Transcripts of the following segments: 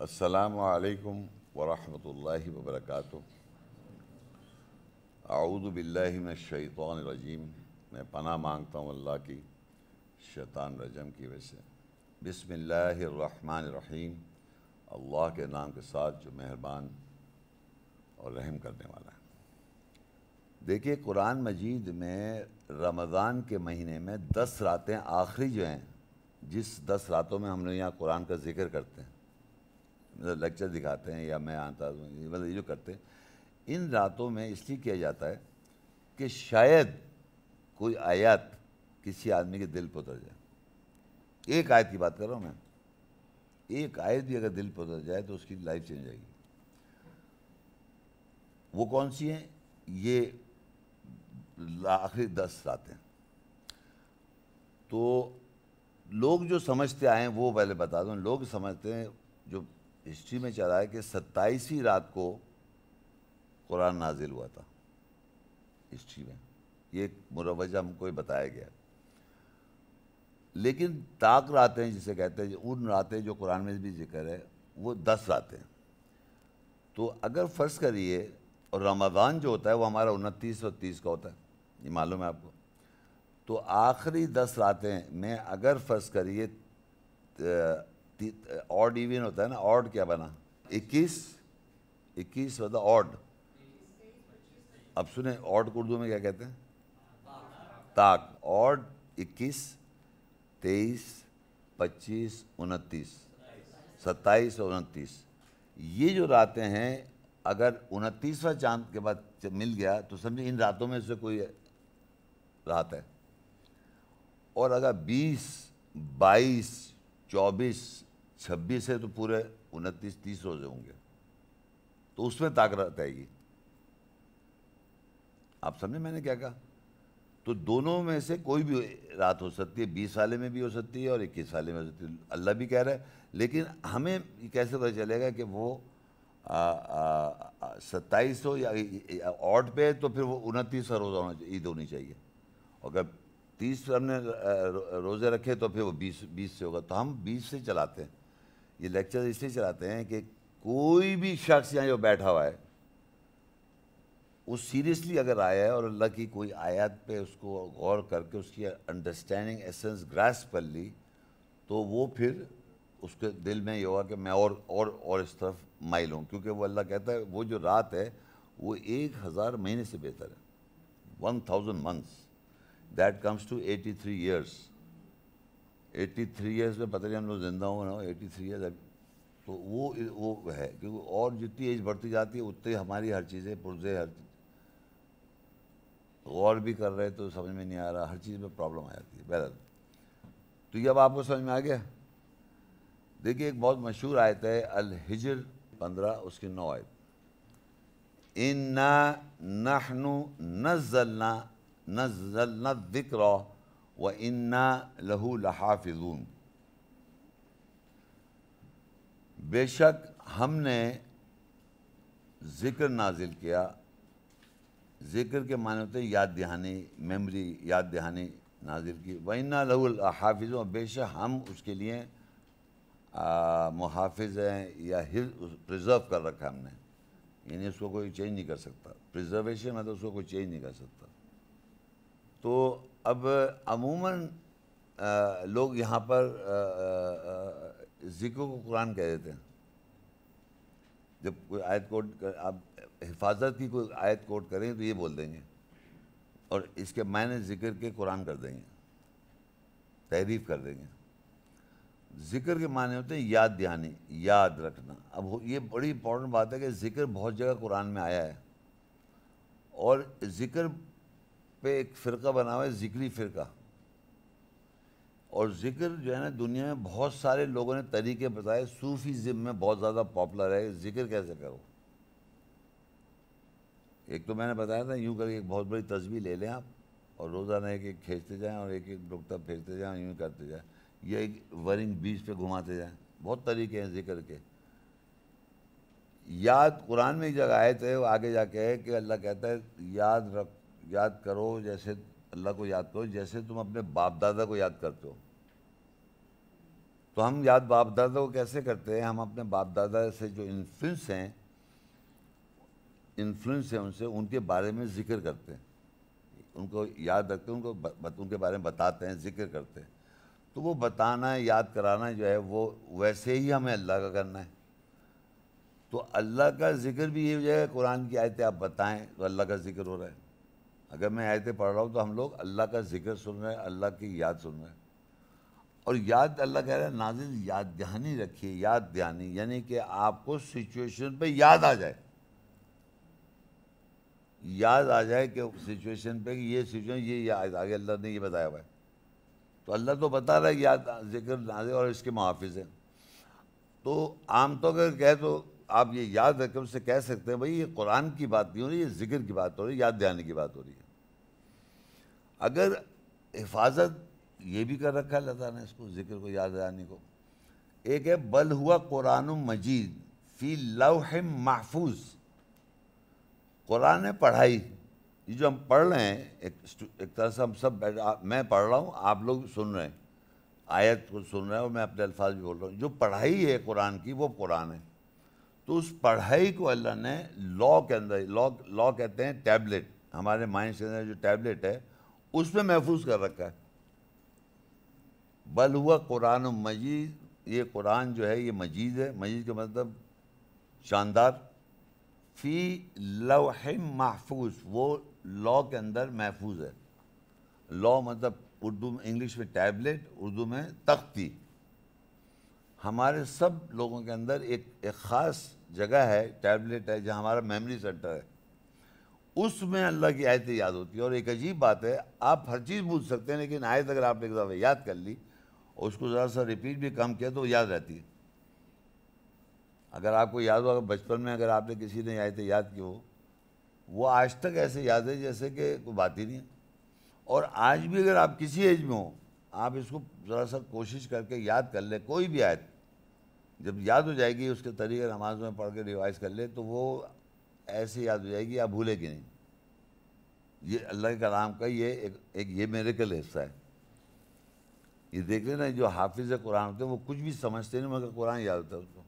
السلام علیکم ورحمۃ اللہ وبرکاتہ۔ اعوذ باللہ من الشیطان الرجیم، میں پناہ مانگتا ہوں اللہ کی شیطان رجم کی وجہ سے۔ بسم اللہ الرحمن الرحیم، اللہ کے نام کے ساتھ جو مہربان اور رحم کرنے والا ہے۔ دیکھیے قرآن مجید میں رمضان کے مہینے میں 10 راتیں آخری جو ہیں، جس 10 راتوں میں ہم لوگ یہاں قرآن کا ذکر کرتے ہیں، لیکچر دکھاتے ہیں یا میں آتا ہوں، مطلب یہ جو کرتے ہیں، ان راتوں میں اس لیے کیا جاتا ہے کہ شاید کوئی آیت کسی آدمی کے دل پہ اتر جائے۔ ایک آیت کی بات کر رہا ہوں میں، ایک آیت بھی اگر دل پہ اتر جائے تو اس کی لائف چینج جائے گی۔ وہ کون سی ہیں؟ یہ آخری 10 راتیں۔ تو لوگ جو سمجھتے آئے ہیں وہ پہلے بتا دوں، لوگ سمجھتے ہیں جو ہسٹری میں چل رہا ہے کہ 27ویں رات کو قرآن نازل ہوا تھا ہسٹری میں، یہ ایک مروجہ ہم کو بتایا گیا۔ لیکن طاق راتیں جسے کہتے ہیں، ان راتیں جو قرآن میں بھی ذکر ہے وہ 10 راتیں۔ تو اگر فرض کریے، اور رمضان جو ہوتا ہے وہ ہمارا 29 اور 30 کا ہوتا ہے، یہ معلوم ہے آپ کو، تو آخری 10 راتیں میں اگر فرض کریے آڈ ایون ہوتا ہے نا، آڈ کیا بنا 21 ہوتا آڈ۔ اب سنیں آڈ کو اردو میں کیا کہتے ہیں؟ طاق۔ آڈ 21، 23، 25، 29، 27 اور 29، یہ جو راتیں ہیں اگر 29واں چاند کے بعد مل گیا تو سمجھے ان راتوں میں سے کوئی رات ہے۔ اور اگر 20، 22، 24، 26 ہے تو پورے 29، 30 روزے ہوں گے، تو اس میں طاقت آئے گی۔ آپ سمجھیں میں نے کیا کہا؟ تو دونوں میں سے کوئی بھی رات ہو سکتی ہے، 20 والے میں بھی ہو سکتی ہے اور 21 والے میں ہو سکتی ہے، اللہ بھی کہہ رہا ہے۔ لیکن ہمیں کیسے پتہ چلے گا کہ وہ 27 ہو یا آڈ پہ تو پھر وہ 29 کا روزہ ہونا چاہیے، عید ہونی چاہیے۔ اگر 30 ہم نے روزے رکھے تو پھر وہ 20 سے ہوگا، تو ہم 20 سے چلاتے ہیں۔ یہ لیکچر اس لیے چلاتے ہیں کہ کوئی بھی شخص یہاں جو بیٹھا ہوا ہے وہ سیریسلی اگر آیا ہے اور اللہ کی کوئی آیات پہ اس کو غور کر کے اس کی انڈرسٹینڈنگ ایسنس گراسپ کر لی، تو وہ پھر اس کے دل میں یہ ہوگا کہ میں اور اس طرف مائل ہوں، کیونکہ وہ اللہ کہتا ہے وہ جو رات ہے وہ 1000 مہینے سے بہتر ہے۔ 1000 months، that comes to 83 years۔ 83 years میں پتہ نہیں ہم لوگ زندہ ہوں نا، 83 years، تو وہ ہے، کیونکہ اور جتنی ایج بڑھتی جاتی ہے اتنی ہماری ہر چیزیں پرزے، ہر غور بھی کر رہے تو سمجھ میں نہیں آ رہا، ہر چیز میں پرابلم آ جاتی ہے۔ بہرحال تو یہ اب آپ کو سمجھ میں آ گیا۔ دیکھیے ایک بہت مشہور آیت ہے الحجر 15، اس کی 9 آیت، اِنَّا نَحْنُ نَزَّلْنَا الذِّكْرَ وَإِنَّا لَهُ لَحَافِظُونَ۔ بے شک ہم نے ذکر نازل کیا۔ ذکر کے معنی ہوتے ہیں یاد دہانی، میموری، یاد دہانی نازل کی۔ وَإِنَّا لَهُ لَحَافِظُونَ، بے شک ہم اس کے لیے محافظ ہیں یا پریزرو کر رکھا ہم نے، یعنی اس کو کوئی چینج نہیں کر سکتا۔ پریزرویشن مطلب اس کو کوئی چینج نہیں کر سکتا۔ تو اب عموماً لوگ یہاں پر ذکر کو قرآن کہہ دیتے ہیں۔ جب کوئی آیت کوٹ، آپ حفاظت کی کوئی آیت کوٹ کریں تو یہ بول دیں گے، اور اس کے معنی ذکر کے قرآن کر دیں گے، تحریف کر دیں گے۔ ذکر کے معنی ہوتے ہیں یاد دہانی، یاد رکھنا۔ اب یہ بڑی امپورٹنٹ بات ہے کہ ذکر بہت جگہ قرآن میں آیا ہے، اور ذکر پہ ایک فرقہ بنا ہوا ہے، ذکری فرقہ۔ اور ذکر جو ہے نا دنیا میں بہت سارے لوگوں نے طریقے بتائے، صوفیزم میں بہت زیادہ پاپولر ہے ذکر کیسے کرو۔ ایک تو میں نے بتایا تھا یوں کر کے ایک بہت بڑی تسبیح لے لیں آپ، اور روزانہ ایک ایک کھینچتے جائیں اور ایک ایک نقطہ پھیرتے جائیں، یوں کرتے جائیں، یا ایک ورنگ بیچ پہ گھماتے جائیں۔ بہت طریقے ہیں ذکر کے۔ یاد قرآن میں ایک جگہ آیت ہے، وہ آگے جا کے ہے کہ اللہ کہتا ہے یاد کرو، جیسے اللہ کو یاد کرو جیسے تم اپنے باپ دادا کو یاد کرتے ہو۔ تو ہم یاد باپ دادا کو کیسے کرتے ہیں؟ ہم اپنے باپ دادا سے جو انفلوئنس ہیں ان سے ان کے بارے میں ذکر کرتے ہیں، ان کو یاد رکھتے ہیں، ان کے بارے میں بتاتے ہیں، ذکر کرتے ہیں. تو وہ بتانا، یاد کرانا جو ہے وہ ویسے ہی ہمیں اللہ کا کرنا ہے. تو اللہ کا ذکر بھی یہ جو ہے قرآن کی آیتیں آپ بتائیں تو اللہ کا ذکر ہو رہا ہے. اگر میں آیتیں پڑھ رہا ہوں تو ہم لوگ اللہ کا ذکر سن رہے ہیں، اللہ کی یاد سن رہے ہیں. اور یاد اللہ کہہ رہا ہے نازل یاد دہانی رکھیے. یاد دہانی یعنی کہ آپ کو سچویشن پہ یاد آ جائے، یاد آ جائے کہ سچویشن پہ کہ یہ سچویشن یہ یاد آگے اللہ نے یہ بتایا ہوا ہے. تو اللہ تو بتا رہا ہے یاد ذکر نازل اور اس کے محافظ ہیں. تو عام طور پر کہے تو آپ یہ یاد رکھیں، اس سے کہہ سکتے ہیں بھائی یہ قرآن کی بات نہیں ہو رہی، یہ ذکر کی بات ہو رہی ہے، یاد دہانی کی بات ہو رہی ہے. اگر حفاظت یہ بھی کر رکھا ہے اللہ تعالیٰ نے اس کو، ذکر کو، یاد دہانی کو. ایک ہے بل ہوا قرآن مجید فی لوح محفوظ. قرآن پڑھائی، یہ جو ہم پڑھ رہے ہیں ایک طرح سے ہم سب میں پڑھ رہا ہوں، آپ لوگ سن رہے ہیں، آیت کو سن رہے ہیں اور میں اپنے الفاظ بھی بول رہا ہوں. جو پڑھائی ہے قرآن کی وہ قرآن ہے. تو اس پڑھائی کو اللہ نے لا کے اندر، لا کہتے ہیں ٹیبلٹ، ہمارے مائنڈ کے اندر جو ٹیبلٹ ہے اس میں محفوظ کر رکھا ہے. بل ہوا قرآن مجید، یہ قرآن جو ہے یہ مجید ہے. مجید کا مطلب شاندار. فی لوح محفوظ، وہ لا کے اندر محفوظ ہے. لا مطلب اردو میں، انگلش میں ٹیبلٹ، اردو میں تختی. ہمارے سب لوگوں کے اندر ایک خاص جگہ ہے، ٹیبلٹ ہے، جہاں ہمارا میموری سینٹر ہے. اس میں اللہ کی آیتیں یاد ہوتی ہے. اور ایک عجیب بات ہے، آپ ہر چیز بھول سکتے ہیں لیکن آیت اگر آپ نے ایک دفعہ یاد کر لی اور اس کو ذرا سا ریپیٹ بھی کم کیا تو وہ یاد رہتی ہے. اگر آپ کو یاد ہو بچپن میں اگر آپ نے کسی نے آیتیں یاد کی ہو، وہ آج تک ایسے یاد ہے جیسے کہ کوئی بات ہی نہیں ہے. اور آج بھی اگر آپ کسی ایج میں ہوں، آپ اس کو ذرا سا کوشش کر کے یاد کر لیں. کوئی بھی آیت جب یاد ہو جائے گی، اس کے طریقے نماز میں پڑھ کے ریوائز کر لے تو وہ ایسے یاد ہو جائے گی، آپ بھولے گی نہیں. یہ اللہ کے کلام کا یہ ایک یہ میریکل حصہ ہے. یہ دیکھ لیں نا، جو حافظ قرآن ہوتے ہیں وہ کچھ بھی سمجھتے نہیں مگر قرآن یاد ہوتا ہے اس کو.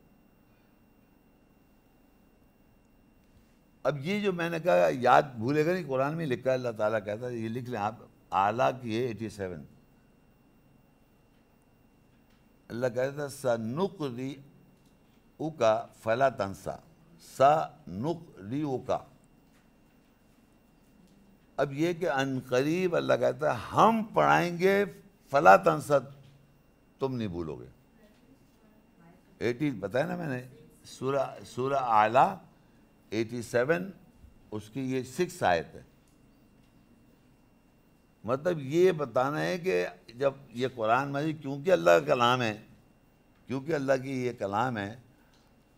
اب یہ جو میں نے کہا یاد بھولے گا نہیں، قرآن میں لکھا ہے، اللہ تعالیٰ کہتا ہے، یہ لکھ لیں آپ، اعلیٰ کی ہے 87. اللہ کہتا ہے سَنُقْرِئُكَ فَلَا تَنْسَى. سَنُقْرِئُكَ. اب یہ کہ ان قریب اللہ کہتا ہے ہم پڑھائیں گے، فَلَا تَنْسَى، تم نہیں بھولو گے. 80 بتایا نا میں نے، سورہ اعلیٰ 87، اس کی یہ 6 آیت ہے. مطلب یہ بتانا ہے کہ جب یہ قرآن مجید کیونکہ اللہ کا کلام ہے، کیونکہ اللہ کی یہ کلام ہے،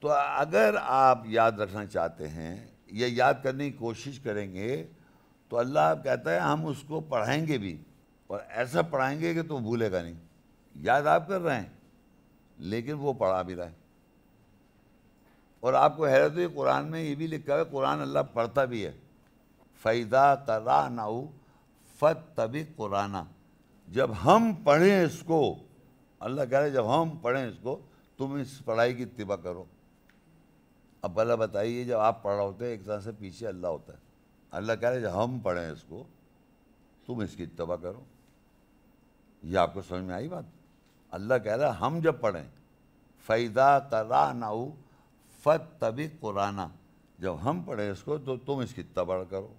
تو اگر آپ یاد رکھنا چاہتے ہیں یا یاد کرنے کی کوشش کریں گے تو اللہ کہتا ہے ہم اس کو پڑھائیں گے بھی، اور ایسا پڑھائیں گے کہ تو بھولے گا نہیں. یاد آپ کر رہے ہیں لیکن وہ پڑھا بھی رہا ہے. اور آپ کو حیرت ہوئی، قرآن میں یہ بھی لکھا ہے، قرآن اللہ پڑھتا بھی ہے. فَإِذَا قَرَأْنَاهُ فَاتَّبِعْ قُرْآنَهُ. جب ہم پڑھیں اس کو، اللہ کہہ رہے جب ہم پڑھیں اس کو تم اس پڑھائی کی اتباع کرو. اب بھلا بتائیے، جب آپ پڑھ رہے ہوتے ہیں ایک طرح سے پیچھے اللہ ہوتا ہے. اللہ کہہ رہے جب ہم پڑھیں اس کو تم اس کی اتباع کرو. یہ آپ کو سمجھ میں آئی بات؟ اللہ کہہ رہا ہے ہم جب پڑھیں، فَإِذَا قَرَأْنَاهُ فَاتَّبِعْ قُرْآنَهُ. جب ہم پڑھیں اس کو تو تم اس کی اتباع کرو.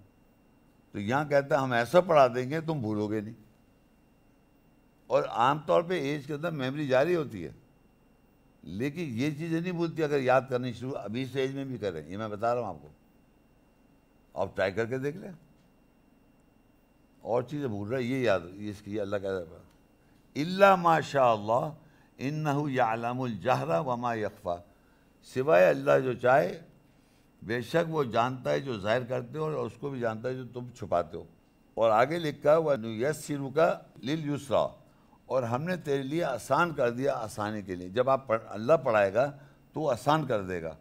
تو یہاں کہتا ہے ہم ایسا پڑھا دیں گے تم بھولو گے نہیں. اور عام طور پہ ایج کے اندر میموری جاری ہوتی ہے لیکن یہ چیزیں نہیں بھولتی اگر یاد کرنی شروع ابھی سے ایج میں بھی کریں. یہ میں بتا رہا ہوں آپ کو، آپ ٹرائی کر کے دیکھ لیں. اور چیزیں بھول رہا ہے، یہ یاد اس کی اللہ کہتا ہے الا ما شاء اللہ انہ یعلم الجہر وما یخفی. سوائے اللہ جو چاہے، بے شک وہ جانتا ہے جو ظاہر کرتے ہو اور اس کو بھی جانتا ہے جو تم چھپاتے ہو. اور آگے لکھا وَنُيَسِّرُكَ لِلْيُسْرَىٰ. اور ہم نے تیرے لیے آسان کر دیا آسانی کے لیے. جب آپ اللہ پڑھائے گا تو وہ آسان کر دے گا،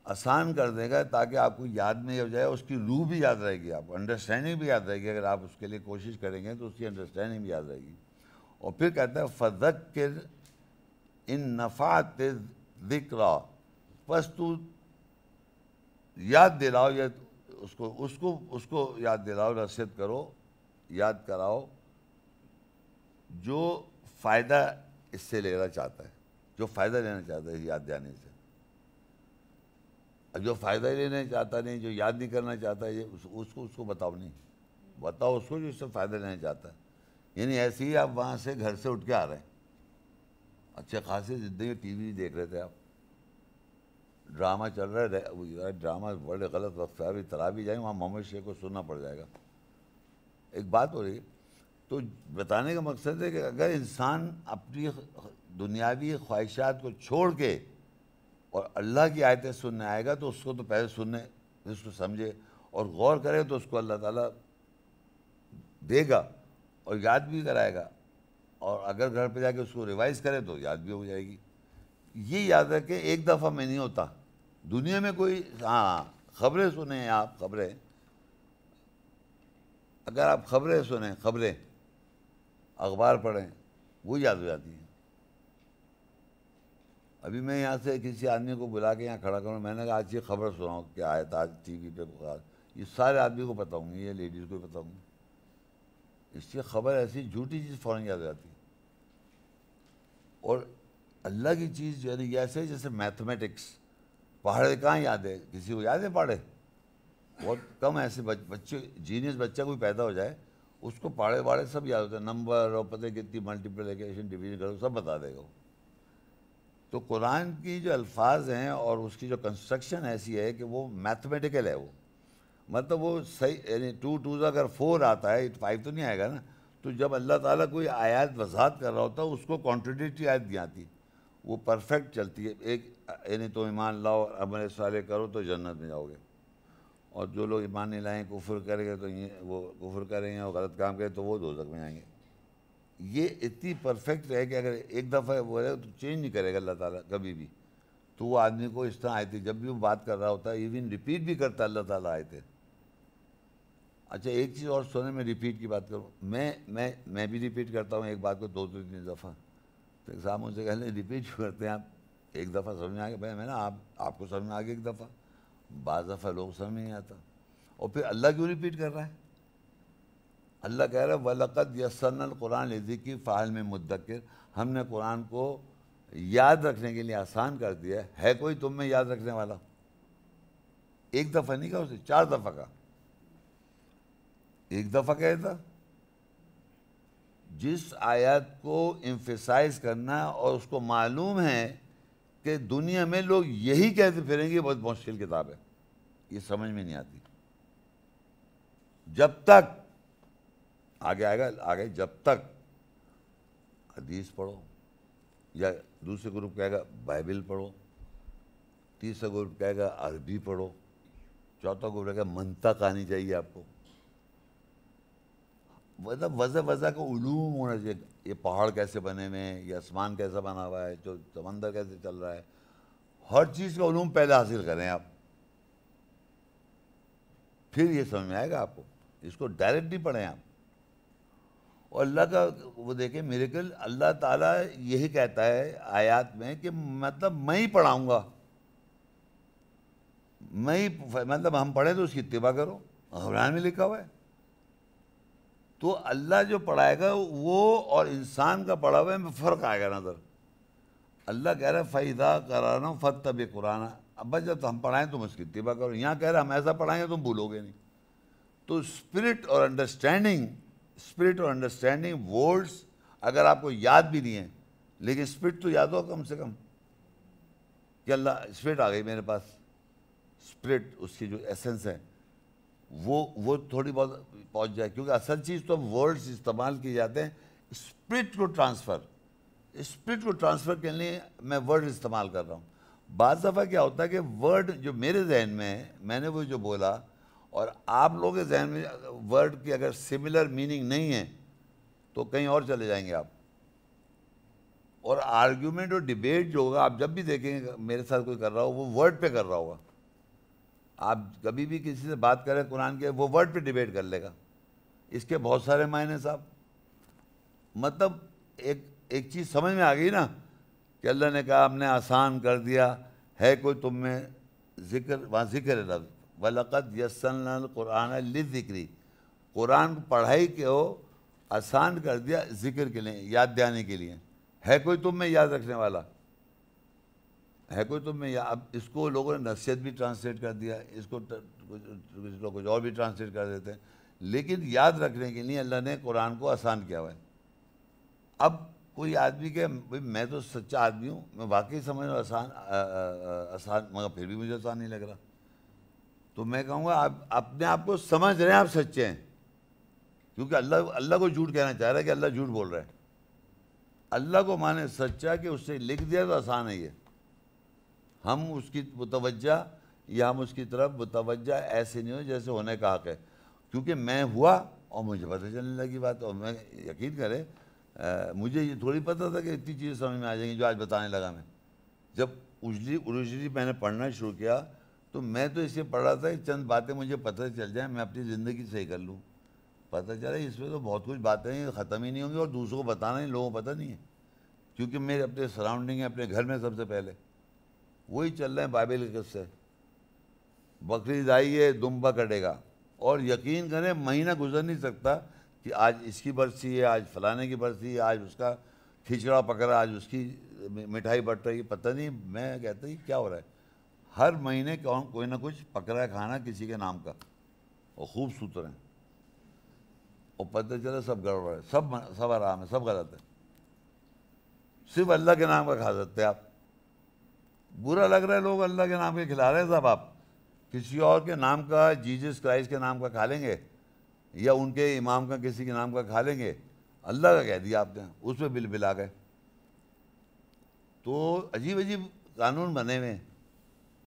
آسان کر دے گا تاکہ آپ کو یاد میں ہو جائے، اس کی روح بھی یاد رہے گی، آپ کو انڈرسٹینڈنگ بھی یاد رہے گی. اگر آپ اس کے لیے کوشش کریں گے تو اس کی انڈرسٹینڈنگ بھی یاد رہے گی. اور پھر کہتا ہے فَذَكِّرْ ان نفعت ذکرا، بس تو یاد دلاؤ، یا اس کو یاد دلاؤ، نصیحت کرو، یاد کراؤ جو فائدہ اس سے لینا چاہتا ہے، جو فائدہ لینا چاہتا ہے یاد دلانے سے. جو فائدہ لینا چاہتا نہیں، جو یاد نہیں کرنا چاہتا، یہ اس کو بتاؤ نہیں، بتاؤ اس کو جو اس سے فائدہ لینا چاہتا ہے. یعنی ایسے ہی آپ وہاں سے گھر سے اٹھ کے آ رہے ہیں، اچھے خاصے زندگی ٹی وی دیکھ رہے تھے آپ، ڈرامہ چل رہا ہے، ڈرامہ بڑے غلط وقت پہ ابھی ترابی جائیں وہاں محمد شیخ کو سننا پڑ جائے گا. ایک بات ہو رہی ہے، تو بتانے کا مقصد ہے کہ اگر انسان اپنی دنیاوی خواہشات کو چھوڑ کے اور اللہ کی آیتیں سننے آئے گا تو اس کو تو پہلے سننے، اس کو سمجھے اور غور کرے تو اس کو اللہ تعالیٰ دے گا اور یاد بھی کرائے گا، اور اگر گھر پہ جا کے اس کو ریوائز کرے تو یاد بھی ہو جائے گی. یہ یاد رکھیں ایک دفعہ میں نہیں ہوتا دنیا میں کوئی. ہاں خبریں سنیں آپ، خبریں اگر آپ خبریں سنیں، خبریں اخبار پڑھیں، وہ یاد ہو جاتی ہیں. ابھی میں یہاں سے کسی آدمی کو بلا کے یہاں کھڑا کروں، میں نے کہا آج یہ خبر سناؤ کیا آیا تھا آج ٹی وی پہ، یہ سارے آدمی کو بتاؤں گی، یہ لیڈیز کو بتاؤں گی. اس سے خبر ایسی جھوٹی چیز فوراً یاد ہو جاتی ہے. اور اللہ کی چیز جو ہے نا ایسے جیسے میتھمیٹکس، پہاڑے کہاں یاد ہے؟ کسی کو یاد ہے پہاڑے؟ بہت کم ایسے بچے، جینیس بچہ کوئی پیدا ہو جائے اس کو پہاڑے واڑے سب یاد ہوتے ہیں، نمبر اور پتہ کتنی ملٹیپلیکیشن ڈویژن کرو سب بتا دے گا وہ. تو قرآن کی جو الفاظ ہیں اور اس کی جو کنسٹرکشن ایسی ہے کہ وہ میتھمیٹیکل ہے، وہ مطلب وہ صحیح، یعنی 2 اگر 4 آتا ہے 5 تو نہیں آئے گا نا. تو جب اللہ تعالیٰ کوئی آیات وضاحت کر رہا ہوتا ہے اس کو کانٹرڈکٹری آیت نہیں آتی، وہ پرفیکٹ چلتی ہے. ایک یعنی تم ایمان لاؤ عمل صالح کرو تو جنت میں جاؤ گے، اور جو لوگ ایمان نہیں لائیں کفر کریں گے تو وہ کفر کریں گے اور غلط کام کریں تو وہ دوزخ میں جائیں گے. یہ اتنی پرفیکٹ ہے کہ اگر ایک دفعہ وہ ہے تو چینج نہیں کرے گا اللہ تعالیٰ کبھی بھی. تو وہ آدمی کو اس طرح آئے جب بھی وہ بات کر رہا ہوتا ہے ایون ریپیٹ بھی کرتا ہے اللہ تعالیٰ آئے تھے. اچھا ایک چیز اور سنیں، میں ریپیٹ کی بات کروں، میں بھی ریپیٹ کرتا ہوں ایک بات کو 2-3 دفعہ. تو صاحب مجھ سے کہہ لیں ریپیٹ کیوں کرتے ہیں آپ؟ ایک دفعہ سمجھ میں آ گیا، میں نا آپ کو سمجھ میں آ گیا ایک دفعہ، بعض دفعہ لوگ سمجھ میں نہیں آتا. اور پھر اللہ کیوں ریپیٹ کر رہا ہے؟ اللہ کہہ رہا ہے وَلَقَدْ يَسَّرْنَا الْقُرْآنَ لِلذِّكْرِ فَهَلْ مِن مُدَّكِرٍ. ہم نے قرآن کو یاد رکھنے کے لیے آسان کر دیا ہے کوئی تم میں یاد رکھنے والا؟ ایک دفعہ نہیں کہا اسے، 4 دفعہ کا. ایک دفعہ کہا تھا جس آیات کو ایمفیسائز کرنا اور اس کو معلوم ہے کہ دنیا میں لوگ یہی کہتے پھریں گے بہت مشکل کتاب ہے، یہ سمجھ میں نہیں آتی. جب تک آگے آئے گا، آگے جب تک حدیث پڑھو، یا دوسرے گروپ کہے گا بائبل پڑھو، تیسرا گروپ کہے گا عربی پڑھو، چوتھا گروپ کہے گا منطق آنی چاہیے آپ کو. مطلب وضع کا علوم ہونا چاہیے. یہ پہاڑ کیسے بنے ہوئے ہیں، یہ آسمان کیسا بنا ہوا ہے، جو سمندر کیسے چل رہا ہے، ہر چیز کا علوم پہلے حاصل کریں آپ، پھر یہ سمجھ میں آئے گا آپ کو. اس کو ڈائریکٹ نہیں پڑھیں آپ. اور اللہ کا وہ دیکھیں میریکل، اللہ تعالیٰ یہی کہتا ہے آیات میں کہ مطلب میں ہی پڑھاؤں گا، میں ہی، مطلب ہم پڑھیں تو اس کی اتباع کرو، قرآن میں لکھا ہوا ہے. تو اللہ جو پڑھائے گا وہ اور انسان کا پڑھا ہوا میں فرق آئے گا نظر. اللہ کہہ رہا ہے فَإِذَا قَرَأْنَاهُ فَاتَّبِعْ قُرْآنَهُ. اب بس جب ہم پڑھائیں تم اس کی اتباع کرو. یہاں کہہ رہا ہے ہم ایسا پڑھائیں گے تم بھولو گے نہیں. تو اسپرٹ اور انڈرسٹینڈنگ ورڈز اگر آپ کو یاد بھی نہیں ہیں لیکن اسپرٹ تو یاد ہو کم سے کم کہ اللہ اسپرٹ آ گئی میرے پاس. اسپرٹ اس کی جو ایسنس ہے وہ تھوڑی بہت پہنچ جائے، کیونکہ اصل چیز تو ورڈز استعمال کیے جاتے ہیں اسپرٹ کو ٹرانسفر کے لیے میں ورڈ استعمال کر رہا ہوں. بعض دفعہ کیا ہوتا ہے کہ ورڈ جو میرے ذہن میں ہے میں نے وہ جو بولا اور آپ لوگوں کے ذہن میں ورڈ کی اگر سملر میننگ نہیں ہے تو کہیں اور چلے جائیں گے آپ. اور آرگیومنٹ اور ڈیبیٹ جو ہوگا آپ جب بھی دیکھیں گے میرے ساتھ کوئی کر رہا ہو وہ ورڈ پہ کر رہا ہوگا. آپ کبھی بھی کسی سے بات کریں قرآن کے وہ ورڈ پہ ڈیبیٹ کر لے گا. اس کے بہت سارے معنی صاحب. مطلب ایک چیز سمجھ میں آ گئی نا کہ اللہ نے کہا ہم نے آسان کر دیا، ہے کوئی تم میں ذکر، وہاں ذکر ہے لفظ، وَلَقَدْ يَسَّرْنَا الْقُرْآنَ لِلذِّكْرِ، قرآن کو پڑھائی کو آسان کر دیا ذکر کے لیے، یاد دلانے کے لیے. ہے کوئی تم میں یاد رکھنے والا؟ ہے کوئی تم میں اب اس کو لوگوں نے نصیحت بھی ٹرانسلیٹ کر دیا، اس کو کچھ لوگ کچھ اور بھی ٹرانسلیٹ کر دیتے ہیں، لیکن یاد رکھنے کے لیے اللہ نے قرآن کو آسان کیا ہوا ہے. اب کوئی آدمی کہ میں تو سچا آدمی ہوں، میں واقعی سمجھ رہا ہوں آسان، مگر پھر بھی مجھے آسان نہیں لگ رہا، تو میں کہوں گا آپ اپنے آپ کو سمجھ رہے ہیں آپ سچے ہیں، کیونکہ اللہ کو جھوٹ کہنا چاہ رہا ہے کہ اللہ جھوٹ بول رہا ہے. اللہ کو مانے سچا کہ اس سے لکھ دیا تو آسان ہے یہ. ہم اس کی متوجہ یا ہم اس کی طرف متوجہ ایسے نہیں ہو جیسے ہونے کا حق ہے، کیونکہ میں ہوا اور مجھے پتہ چلنے لگی بات. اور میں یقین کرے مجھے یہ تھوڑی پتہ تھا کہ اتنی چیزیں سمجھ میں آ جائیں گی جو آج بتانے لگا. میں جب اوریجنلی میں نے پڑھنا شروع کیا تو میں تو اسے پڑھ رہا تھا کہ چند باتیں مجھے پتہ چل جائیں، میں اپنی زندگی صحیح کر لوں. پتہ چلا اس میں تو بہت کچھ باتیں ہیں ختم ہی نہیں ہوں گی، اور دوسروں کو بتانا ہی لوگوں کو پتہ نہیں ہے، کیونکہ میرے اپنے سراؤنڈنگ ہیں، اپنے گھر میں سب سے پہلے وہی چل رہے ہیں. بائبل کے قصے، بقرعید آئی ہے دمبا کٹے گا، اور یقین کریں مہینہ گزر نہیں سکتا کہ آج اس کی برسی ہے، آج فلانے کی برسی ہے، آج اس کا کھچڑا پکڑا، آج اس کی مٹھائی بٹ رہی ہے، پتہ نہیں. میں کہتا ہوں کیا ہو رہا ہے، ہر مہینے کوئی نہ کچھ پکڑا ہے کھانا کسی کے نام کا، اور خوب سوت رہے ہیں، اور پتہ چلا سب گڑبڑ ہے، سب حرام ہے، سب غلط ہے. صرف اللہ کے نام کا کھا سکتے آپ. برا لگ رہا ہے لوگ اللہ کے نام کے کھلا رہے ہیں صاحب، آپ کسی اور کے نام کا، جیزس کرائسٹ کے نام کا کھا لیں گے، یا ان کے امام کا کسی کے نام کا کھا لیں گے، اللہ کا کہہ دیا آپ نے، اس پہ بل بلا گئے. تو عجیب عجیب قانون بنے ہوئے ہیں.